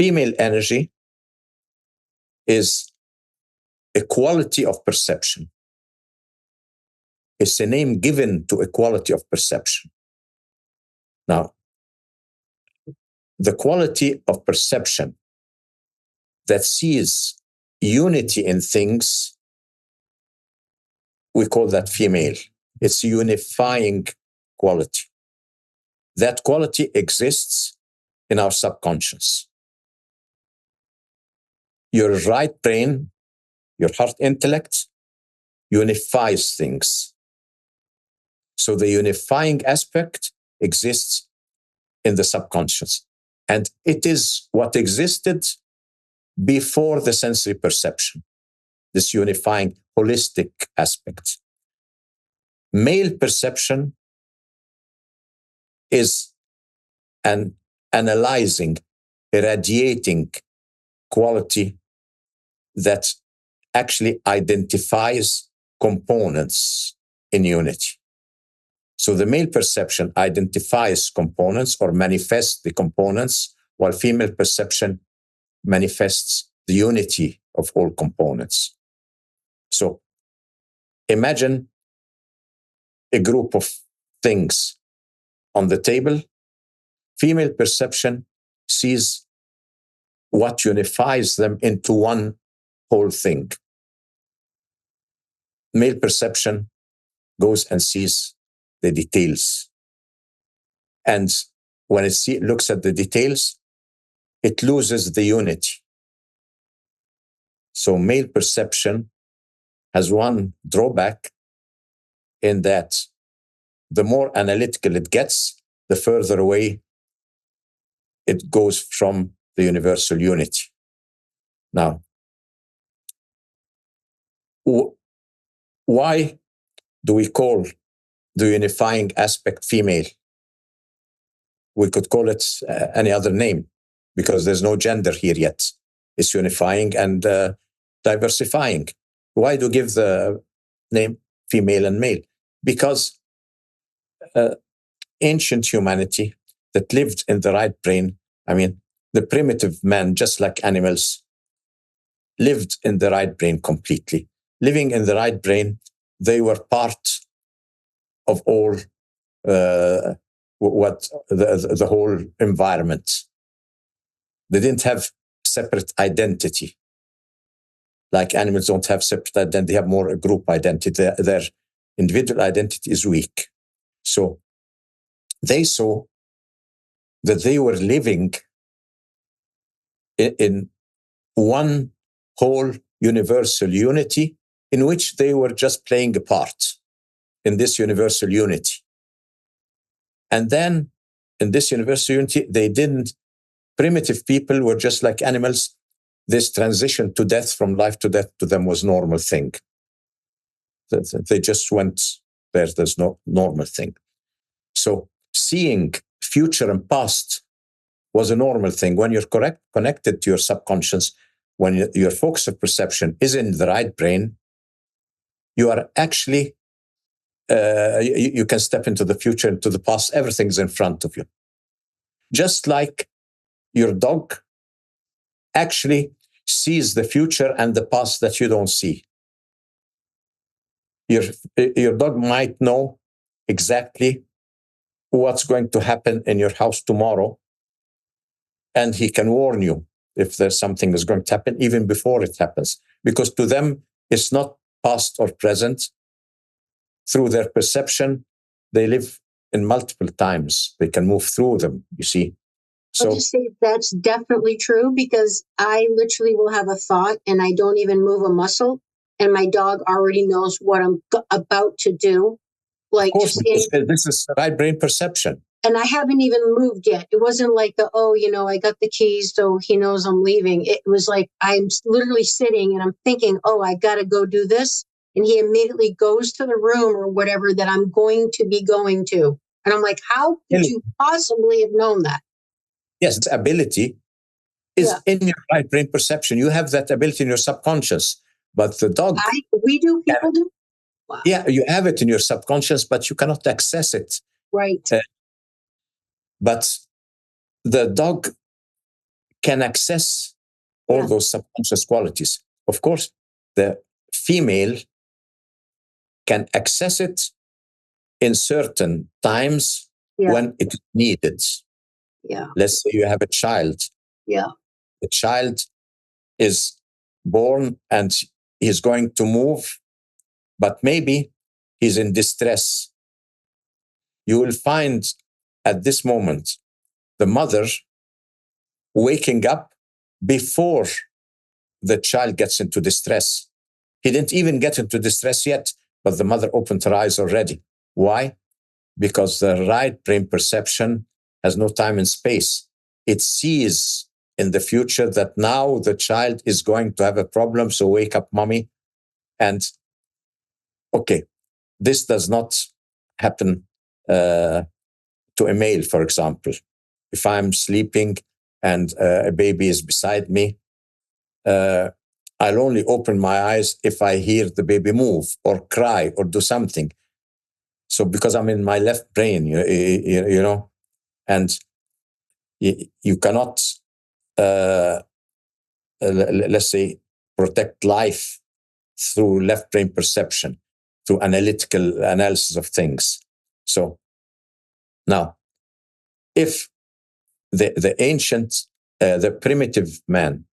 female energy is a quality of perception. It's a name given to a quality of perception. Now, the quality of perception that sees unity in things, we call that female. It's a unifying quality. That quality exists in our subconscious. Your right brain, your heart intellect, unifies things. So the unifying aspect exists in the subconscious. And it is what existed before the sensory perception, this unifying holistic aspect. Male perception is an analyzing, irradiating quality that actually identifies components in unity. So the male perception identifies components or manifests the components, while female perception manifests the unity of all components. So imagine a group of things on the table. Female perception sees what unifies them into one whole thing. Male perception goes and sees the details. And when it looks at the details, it loses the unity. So male perception has one drawback in that the more analytical it gets, the further away it goes from the universal unity. Now, why do we call the unifying aspect female? We could call it any other name because there's no gender here yet. It's unifying and diversifying. Why do we give the name female and male? Because ancient humanity that lived in the right brain, I mean, the primitive man, just like animals, lived in the right brain completely. Living in the right brain, they were part of all the whole environment. They didn't have separate identity. Like animals don't have separate identity, they have more a group identity. Their individual identity is weak. So they saw that they were living in one whole universal unity in which they were just playing a part in this universal unity. And then in this universal unity, primitive people were just like animals. This transition to death, from life to death, to them was normal thing. They just went there. There's no normal thing. So seeing future and past was a normal thing. When you're connected to your subconscious, when your focus of perception is in the right brain, you are actually, you can step into the future, into the past, everything's in front of you. Just like your dog actually sees the future and the past that you don't see. Your dog might know exactly what's going to happen in your house tomorrow, and he can warn you if there's something is going to happen even before it happens, because to them it's not past or present. Through their perception, they live in multiple times. They can move through them, you see. So I'll just say that's definitely true, because I literally will have a thought and I don't even move a muscle, and my dog already knows what I'm about to do. Like, of course, this is right brain perception. And I haven't even moved yet. It wasn't like I got the keys, so he knows I'm leaving. It was like I'm literally sitting and I'm thinking, I got to go do this. And he immediately goes to the room or whatever that I'm going to be going to. And I'm like, how could you possibly have known that? Yes, the ability is in your right brain perception. You have that ability in your subconscious. But the dog... People do? Wow. Yeah, you have it in your subconscious, but you cannot access it. Right. But the dog can access all those subconscious qualities. Of course, the female can access it in certain times when it's needed. Yeah. Let's say you have a child. Yeah. The child is born and he's going to move, but maybe he's in distress. You will find at this moment the mother waking up before the child gets into distress. He didn't even get into distress yet, but the mother opened her eyes already. Why? Because the right brain perception has no time and space. It sees in the future that now the child is going to have a problem, so wake up, mommy. And okay, this does not happen to a male, for example. If I'm sleeping and a baby is beside me, I'll only open my eyes if I hear the baby move or cry or do something. So because I'm in my left brain, you know, and you cannot, let's say, protect life through left brain perception, through analytical analysis of things. So now, if the ancient, the primitive man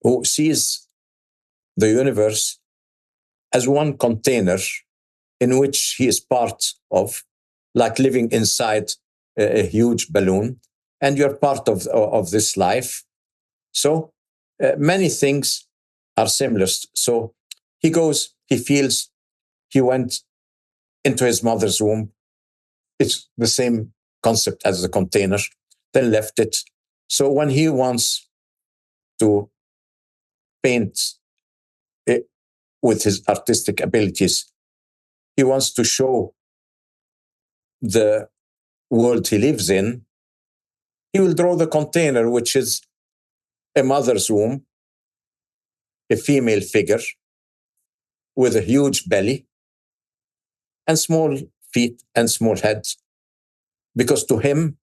who sees the universe as one container in which he is part of, like living inside a huge balloon, and you're part of this life. So many things are similar. So he goes, he feels, he went into his mother's womb. It's the same concept as the container, then left it. So when he wants to paint it with his artistic abilities, he wants to show the world he lives in, he will draw the container, which is a mother's womb, a female figure with a huge belly and small feet and small head. Because to him,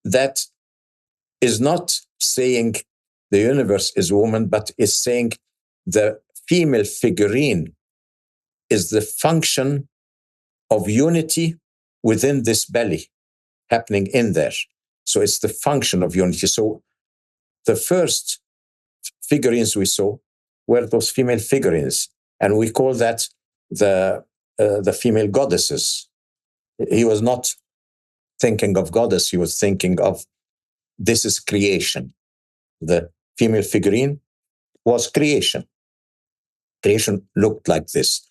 that is not saying the universe is woman, but is saying the female figurine is the function of unity within this belly happening in there. So it's the function of unity. So the first figurines we saw were those female figurines, and we call that the female goddesses. He was not thinking of goddess, he was thinking of this is creation. The female figurine was creation. Creation looked like this.